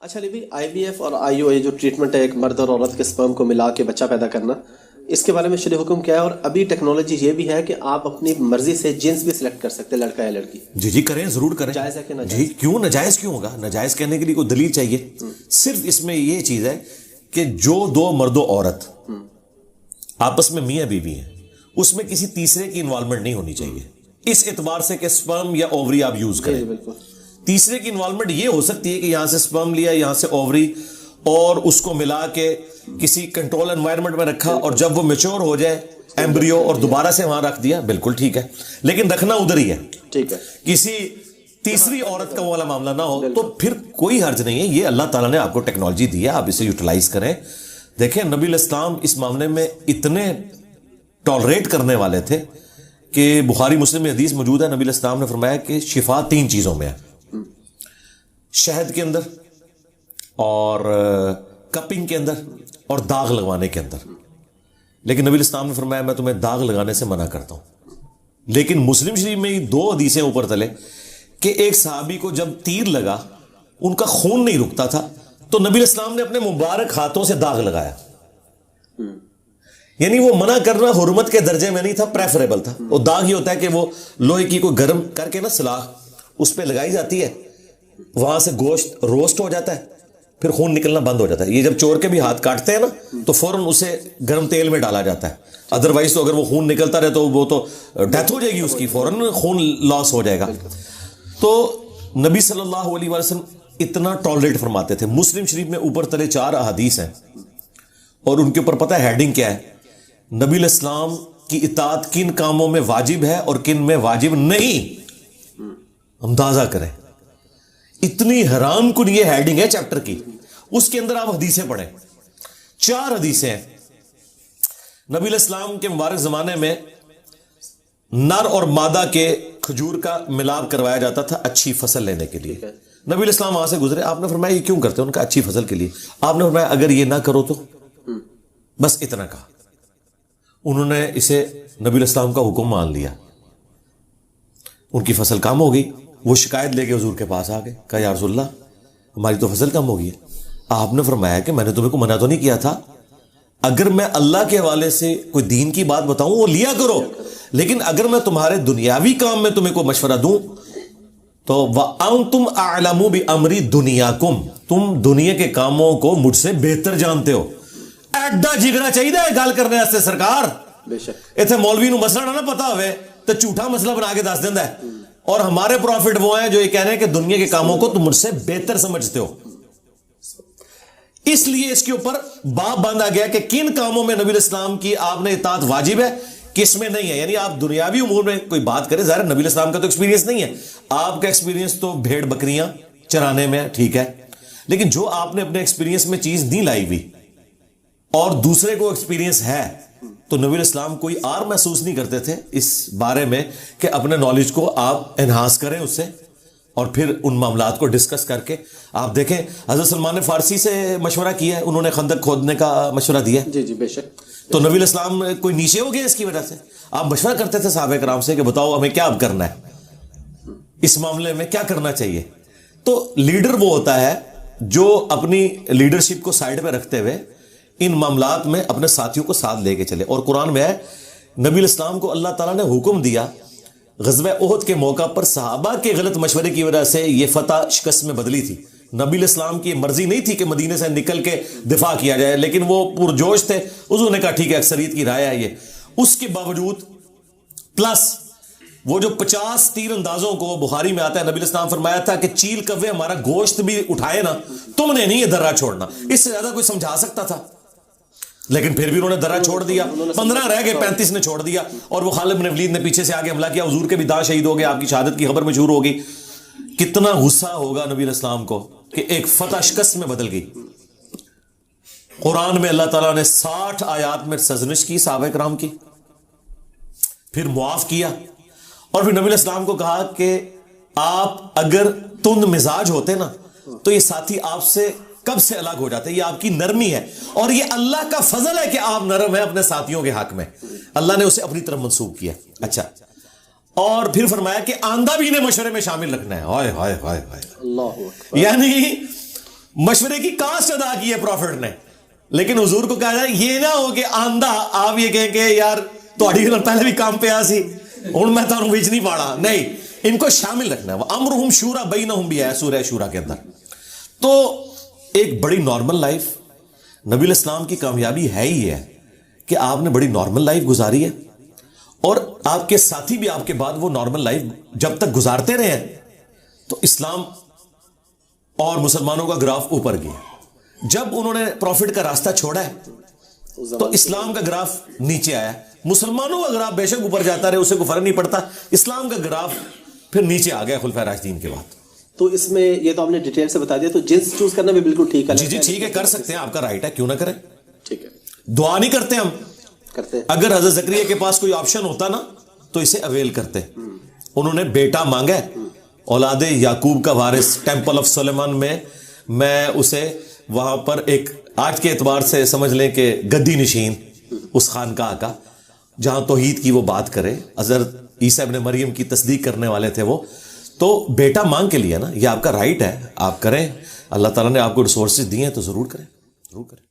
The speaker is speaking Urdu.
اچھا علی بھائی، آئی وی ایف اور آئی او اے جو ٹریٹمنٹ ہے ایک مرد اور عورت کے سپرم کو ملا کے بچہ پیدا کرنا، اس کے بارے میں شرع حکم کیا ہے؟ اور ابھی ٹیکنالوجی یہ بھی ہے کہ آپ اپنی مرضی سے جنس بھی سلیکٹ کر سکتے ہیں، لڑکا یا لڑکی. جی کریں، ضرور کریں. جائز ہے کہ ناجائز؟ جی کیوں ناجائز کیوں ہوگا؟ ناجائز کہنے کے لیے کوئی دلیل چاہیے؟ صرف اس میں یہ چیز ہے کہ جو دو مرد و عورت آپس میں میاں بیوی ہیں، اس میں کسی تیسرے کی انوالومنٹ نہیں ہونی چاہیے، اس اعتبار سے کہ سپرم یا اووری آپ یوز کریں. بالکل. تیسرے کی انوالومنٹ یہ ہو سکتی ہے کہ یہاں سے سپرم لیا، یہاں سے اووری، اور اس کو ملا کے کسی کنٹرول انوائرمنٹ میں رکھا، اور جب وہ میچور ہو جائے ایمبریو اور دوبارہ سے وہاں رکھ دیا، بالکل ٹھیک ہے، لیکن رکھنا ادھر ہی ہے. ٹھیک ہے، کسی تیسری عورت کا والا معاملہ نہ ہو، تو پھر کوئی حرج نہیں ہے. یہ اللہ تعالیٰ نے آپ کو ٹیکنالوجی دی ہے، آپ اسے یوٹیلائز کریں. دیکھیں نبی الاسلام اس معاملے میں اتنے ٹالریٹ کرنے والے تھے کہ بخاری مسلم میں حدیث موجود ہے، نبی الاسلام نے فرمایا کہ شفا 3 چیزوں میں ہے، شہد کے اندر، اور کپنگ کے اندر، اور داغ لگوانے کے اندر. لیکن نبی الاسلام نے فرمایا میں تمہیں داغ لگانے سے منع کرتا ہوں. لیکن مسلم شریف میں 2 حدیثیں اوپر تلے کہ ایک صحابی کو جب تیر لگا ان کا خون نہیں رکتا تھا، تو نبی الاسلام نے اپنے مبارک ہاتھوں سے داغ لگایا. یعنی وہ منع کرنا حرمت کے درجے میں نہیں تھا، پریفریبل تھا. وہ داغ ہی ہوتا ہے کہ وہ لوہے کی کوئی گرم کر کے نا سلاخ اس پہ لگائی جاتی ہے، وہاں سے گوشت روسٹ ہو جاتا ہے، پھر خون نکلنا بند ہو جاتا ہے. یہ جب چور کے بھی ہاتھ کاٹتے ہیں نا تو فوراً اسے گرم تیل میں ڈالا جاتا ہے، ادروائز تو اگر وہ خون نکلتا رہے تو وہ تو ڈیتھ ہو جائے گی اس کی، فوراً خون لاس ہو جائے گا. تو نبی صلی اللہ علیہ وسلم اتنا ٹالریٹ فرماتے تھے. مسلم شریف میں اوپر تلے 4 احادیث ہیں، اور ان کے اوپر پتہ ہے ہیڈنگ کیا ہے؟ نبی الاسلام کی اطاعت کن کاموں میں واجب ہے اور کن میں واجب نہیں. اندازہ کریں، اتنی حیران کن یہ ہیڈنگ ہے چیپٹر کی. اس کے اندر آپ حدیثیں پڑھیں، 4 حدیثیں ہیں. نبی الاسلام کے مبارک زمانے میں نر اور مادہ کے کھجور کا ملاپ کروایا جاتا تھا اچھی فصل لینے کے لیے. نبی الاسلام وہاں سے گزرے، آپ نے فرمایا یہ کیوں کرتے ہیں؟ ان کا اچھی فصل کے لیے. آپ نے فرمایا اگر یہ نہ کرو تو، بس اتنا کہا. انہوں نے اسے نبی الاسلام کا حکم مان لیا، ان کی فصل کم ہو گئی. وہ شکایت لے کے حضور کے پاس آ گئے، کہا یا رسول اللہ ہماری تو فصل کم ہو گئی ہے. آپ نے فرمایا کہ میں نے تمہیں کو منع تو نہیں کیا تھا، اگر میں اللہ کے حوالے سے کوئی دین کی بات بتاؤں وہ لیا کرو، لیکن اگر میں تمہارے دنیاوی کام میں تمہیں کوئی مشورہ دوں تو وَأَنْتُمْ أَعْلَمُ بِأَمْرِ دُنْيَاكُمْ، تم دنیا کے کاموں کو مجھ سے بہتر جانتے ہو. ایڈا جگڑا چاہیے گل کرنے واسطے سرکار. بے شک اتنے مولوی نو مسئلہ نہ پتا ہوئے تو جھوٹا مسئلہ بنا کے دس دینا ہے. اور ہمارے پروفٹ وہ ہیں جو یہ کہہ رہے ہیں کہ دنیا کے کاموں کو تم مجھ سے بہتر سمجھتے ہو. اس لیے اس کے اوپر باب باندھا گیا کہ کن کاموں میں نبی الاسلام کی آپ نے اطاعت واجب ہے، کس میں نہیں ہے. یعنی آپ دنیاوی امور میں کوئی بات کریں، ظاہر نبی الاسلام کا تو ایکسپیرینس نہیں ہے، آپ کا ایکسپیرینس تو بھیڑ بکریاں چرانے میں، ٹھیک ہے، لیکن جو آپ نے اپنے ایکسپیرینس میں چیز نہیں لائی ہوئی اور دوسرے کو ایکسپیرینس ہے، تو نبی الاسلام کوئی آر محسوس نہیں کرتے تھے اس بارے میں کہ اپنے نالج کو آپ انہانس کریں اس سے، اور پھر ان معاملات کو ڈسکس کر کے. آپ دیکھیں حضرت سلمان نے فارسی سے مشورہ کیا ہے، انہوں نے خندق کھودنے کا مشورہ دیا. جی بے شک. تو نبی الاسلام کوئی نیچے ہو گیا اس کی وجہ سے؟ آپ مشورہ کرتے تھے صحابہ کرام سے کہ بتاؤ ہمیں کیا اب کرنا ہے، اس معاملے میں کیا کرنا چاہیے. تو لیڈر وہ ہوتا ہے جو اپنی لیڈرشپ کو سائڈ پہ رکھتے ہوئے ان معاملات میں اپنے ساتھیوں کو ساتھ لے کے چلے. اور قرآن میں ہے نبی الاسلام کو اللہ تعالیٰ نے حکم دیا، غزوہ احد کے موقع پر صحابہ کے غلط مشورے کی وجہ سے یہ فتح شکست میں بدلی تھی. نبی الاسلام کی مرضی نہیں تھی کہ مدینے سے نکل کے دفاع کیا جائے، لیکن وہ پرجوش تھے، حضور نے کہا ٹھیک ہے اکثریت کی رائے ہے یہ. اس کے باوجود پلس وہ جو 50 تیر اندازوں کو بخاری میں آتا ہے، نبی الاسلام فرمایا تھا کہ چیل کوے ہمارا گوشت بھی اٹھائے نا، تم نے نہیں یہ درہ چھوڑنا. اس سے زیادہ کوئی سمجھا سکتا تھا، لیکن پھر بھی انہوں نے درہ چھوڑ دیا. 15 رہ گئے، 35 نے چھوڑ دیا. اور وہ خالد بن ولید نے پیچھے سے آگے حملہ کیا، حضور کے بھی داں شہید ہو گئے، آپ کی شہادت کی خبر مشہور ہوگی. کتنا غصہ ہوگا نبی الاسلام کو کہ ایک فتح شکست میں بدل گئی. قرآن میں اللہ تعالیٰ نے 60 آیات میں سرزنش کی صحابہ کرام کی، پھر معاف کیا، اور پھر نبی الاسلام کو کہا کہ آپ اگر تند مزاج ہوتے نا تو یہ ساتھی آپ سے کب سے الگ ہو جاتے. یہ آپ کی نرمی ہے، اور یہ اللہ کا فضل ہے کہ آپ نرم ہیں اپنے ساتھیوں کے حق میں. اللہ نے اسے اپنی طرف منسوب کیا. اچھا، اور پھر فرمایا کہ آندہ بھی انہیں مشورے میں شامل رکھنا ہے. ہائے ہائے ہائے ہائے، یعنی مشورے کی کاسٹ ادا کی ہے پروفٹ نے. لیکن حضور کو کہا جائے یہ نہ ہو کہ آندھا آپ یہ کہیں کہ یار تہاڈی گل پہلے بھی کام پیا سی ہن میں تانوں وچ نہیں پاڑا. نہیں, ان کو شامل رکھنا ہے. امرہم شورا بینہم بھی ہے سورہ شورا کے اندر. تو ایک بڑی نارمل لائف, نبی علیہ السلام کی کامیابی ہے ہی ہے کہ آپ نے بڑی نارمل لائف گزاری ہے, اور آپ کے ساتھی بھی آپ کے بعد وہ نارمل لائف جب تک گزارتے رہے ہیں تو اسلام اور مسلمانوں کا گراف اوپر گیا. جب انہوں نے پروفٹ کا راستہ چھوڑا ہے تو اسلام کا گراف نیچے آیا. مسلمانوں کا گراف بے شک اوپر جاتا رہے, اسے کوئی فرق نہیں پڑتا. اسلام کا گراف پھر نیچے آ گیا خلفائے راشدین کے بعد. تو اس میں یہ تو آپ نے ڈیٹیل سے بتا دیا, تو جنس چوز کرنا بھی بالکل ٹھیک ہے. جی ٹھیک ہے, کر سکتے ہیں, آپ کا رائٹ ہے, کیوں نہ کریں. ٹھیک ہے, دعا نہیں کرتے ہم, کرتے ہیں. اگر حضرت زکریا کے پاس کوئی آپشن ہوتا نا تو اسے اویل کرتے. انہوں نے بیٹا مانگا ہے, اولاد یعقوب کا وارث, ٹیمپل آف سلیمان میں اسے وہاں پر ایک آج کے اعتبار سے سمجھ لیں کہ گدی نشین اس خانقاہ کا, جہاں توحید کی وہ بات کرے. حضرت عیسیٰ ابن مریم کی تصدیق کرنے والے تھے وہ. تو بیٹا مانگ کے لیا نا, یہ آپ کا رائٹ ہے, آپ کریں. اللہ تعالیٰ نے آپ کو ریسورسز دیے ہیں تو ضرور کریں, ضرور کریں.